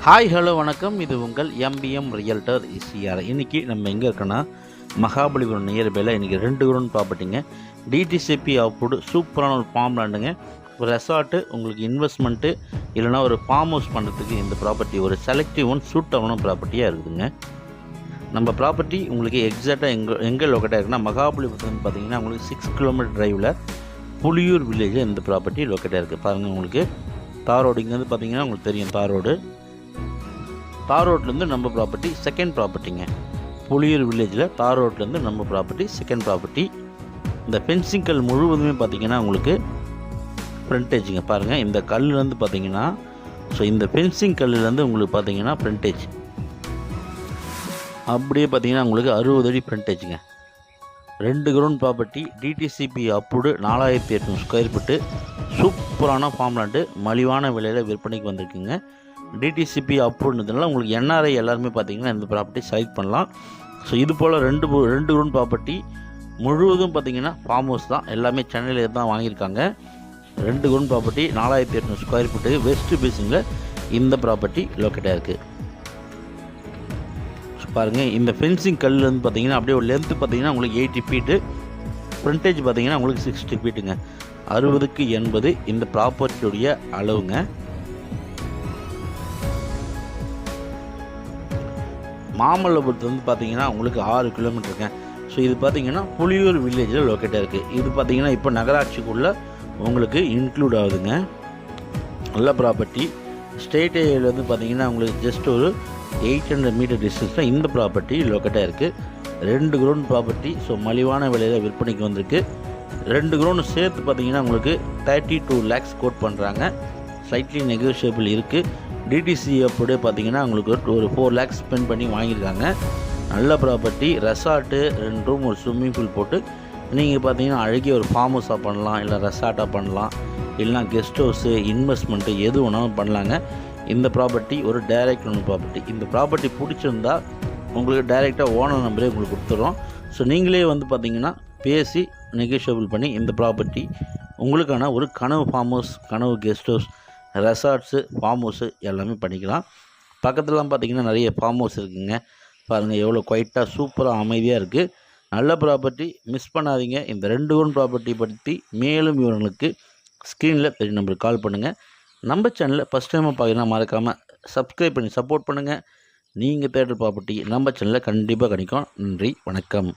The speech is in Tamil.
ஹாய் ஹலோ வணக்கம். இது உங்கள் எம்பிஎம் ரியல்டர் இசிஆர். இன்றைக்கி நம்ம எங்கே இருக்கோன்னா மகாபலிபுரம் நியர்பையில் இன்றைக்கி 2 கிரவுண்ட் ப்ராப்பர்ட்டிங்க. டிடிசிபி அப்ரூவ்டு சூப்பரான ஒரு ஃபார்ம் லேண்டுங்க. ஒரு ரெசார்ட்டு உங்களுக்கு இன்வெஸ்ட்மெண்ட்டு இல்லைனா ஒரு ஃபார்ம் ஹவுஸ் பண்ணுறதுக்கு இந்த ப்ராப்பர்ட்டி ஒரு செலக்டிவ் ஒன் சூட்டமான ப்ராப்பர்ட்டியாக இருக்குதுங்க. நம்ம ப்ராப்பர்ட்டி உங்களுக்கு எக்ஸாக்டாக எங்கே லொக்கேட்டாக இருக்குன்னா மகாபலிபுரத்துலேருந்து பார்த்தீங்கன்னா உங்களுக்கு 6 கிலோமீட்டர் டிரைவில் புலியூர் வில்லேஜில் இந்த ப்ராப்பர்ட்டி லொக்கேட்டாக இருக்குது. பாருங்கள், உங்களுக்கு தார் ரோடு இங்கேருந்து பார்த்தீங்கன்னா உங்களுக்கு தெரியும். தார் ரோட்லேருந்து நம்ம ப்ராப்பர்ட்டி செகண்ட் ப்ராப்பர்ட்டிங்க. புலியூர் வில்லேஜில் தார் ரோட்லேருந்து நம்ம ப்ராப்பர்ட்டி செகண்ட் ப்ராப்பர்ட்டி. இந்த ஃபென்சிங் கல் முழுவதுமே பார்த்திங்கன்னா உங்களுக்கு ஃப்ரண்டேஜுங்க. பாருங்கள், இந்த கல்லுலேருந்து பார்த்தீங்கன்னா இந்த ஃபென்சிங் கல்லுலேருந்து உங்களுக்கு பார்த்தீங்கன்னா ஃப்ரண்டேஜ் அப்படியே பார்த்தீங்கன்னா உங்களுக்கு 60 அடி ஃப்ரண்டேஜுங்க. 2 ground property, DTCP approved 4800 square feet, சூப்பரான ஃபார்ம் லேண்டு, மலிவான விலையில் விற்பனைக்கு வந்திருக்குங்க. டிடிசிபி அப்ரூவ்டுனால உங்களுக்கு என்ஆர்ஐ எல்லாருமே பார்த்தீங்கன்னா இந்த ப்ராப்பர்ட்டி செலக்ட் பண்ணலாம். இது போல் ரெண்டு கிரவுண்ட் ப்ராப்பர்ட்டி முழுவதும் பார்த்தீங்கன்னா ஃபார்ம் ஹவுஸ் தான். எல்லாமே சென்னையில் தான் வாங்கியிருக்காங்க. 2 ground property 4800 square feet, west பேசிங்கில் இந்த ப்ராப்பர்ட்டி லொக்கேட்டாக இருக்குது. பாருங்கள், இந்த ஃபென்சிங் கல்லுலேருந்து பார்த்தீங்கன்னா அப்படியே ஒரு லென்த்து பார்த்தீங்கன்னா உங்களுக்கு 80 ஃபீட்டு, ஃப்ரண்டேஜ் பார்த்தீங்கன்னா உங்களுக்கு 60 ஃபீட்டுங்க. 60க்கு 80 இந்த ப்ராப்பர்ட்டியுடைய அளவுங்க. மாமல்லபுரத்துலேருந்து பார்த்தீங்கன்னா உங்களுக்கு 6 கிலோமீட்டருங்க. இது பார்த்தீங்கன்னா புலியூர் வில்லேஜில் லொக்கேட்டாக இருக்குது. இது பார்த்தீங்கன்னா இப்போ நகராட்சிக்குள்ளே உங்களுக்கு இன்க்ளூட் ஆகுதுங்க. நல்ல ப்ராப்பர்ட்டி. ஸ்டேட் ஏரியாவிலேருந்து பார்த்தீங்கன்னா உங்களுக்கு ஜஸ்ட் ஒரு 800 மீட்டர் டிஸ்டன்ஸில் இந்த ப்ராப்பர்ட்டி லொக்கேட்டாக இருக்குது. 2 கிரவுண்ட் ப்ராப்பர்ட்டி. மலிவான விலையில் விற்பனைக்கு வந்திருக்கு. 2 கிரவுண்டு சேர்த்து பார்த்தீங்கன்னா உங்களுக்கு 32 lakhs கோட் பண்ணுறாங்க. ஸ்லைட்லி நெகோஷியபிள் இருக்குது. டிடிசி அப்படியே பார்த்தீங்கன்னா உங்களுக்கு ஒரு 4 lakhs ஸ்பெண்ட் பண்ணி வாங்கியிருக்காங்க. நல்ல ப்ராப்பர்ட்டி. ரெசார்ட்டு 2 ரூம் ஒரு ஸ்விம்மிங் பூல் போட்டு நீங்கள் பார்த்தீங்கன்னா அழகிய ஒரு ஃபார்ம் ஹவுஸாக பண்ணலாம், இல்லை ரெசார்ட்டாக பண்ணலாம், இல்லைனா கெஸ்ட் ஹவுஸு, இன்வெஸ்ட்மெண்ட்டு எது வேணாலும் பண்ணலாங்க. இந்த ப்ராப்பர்ட்டி ஒரு டைரக்ட் ஓன் ப்ராப்பர்ட்டி. இந்த ப்ராப்பர்ட்டி பிடிச்சிருந்தா உங்களுக்கு டைரெக்டாக ஓனர் நம்பரே உங்களுக்கு கொடுத்துட்றோம். நீங்களே வந்து பார்த்தீங்கன்னா பேசி நெகோஷியபிள் பண்ணி இந்த ப்ராப்பர்ட்டி உங்களுக்கான ஒரு கனவு ஃபார்ம் ஹவுஸ், கனவு guest house, resorts, form house எல்லாமே பண்ணிக்கலாம். பக்கத்துலலாம் பார்த்திங்கன்னா நிறைய ஃபார்ம் ஹவுஸ் இருக்குதுங்க. பாருங்கள், எவ்வளோ குவைட்டாக சூப்பராக அமைதியாக இருக்குது. நல்ல ப்ராப்பர்ட்டி, மிஸ் பண்ணாதீங்க. இந்த 2 கிரவுண்ட் ப்ராப்பர்ட்டி பற்றி மேலும் விவரங்களுக்கு ஸ்க்ரீனில் பெரிய நம்பருக்கு கால் பண்ணுங்கள். நம்ம சேனலில் ஃபஸ்ட் டைமாக பார்க்கலாம், மறக்காமல் சப்ஸ்கிரைப் பண்ணி சப்போர்ட் பண்ணுங்கள். நீங்கள் தேடுற ப்ராப்பர்ட்டி நம்ம சேனலில் கண்டிப்பாக கிடைக்கும். நன்றி, வணக்கம்.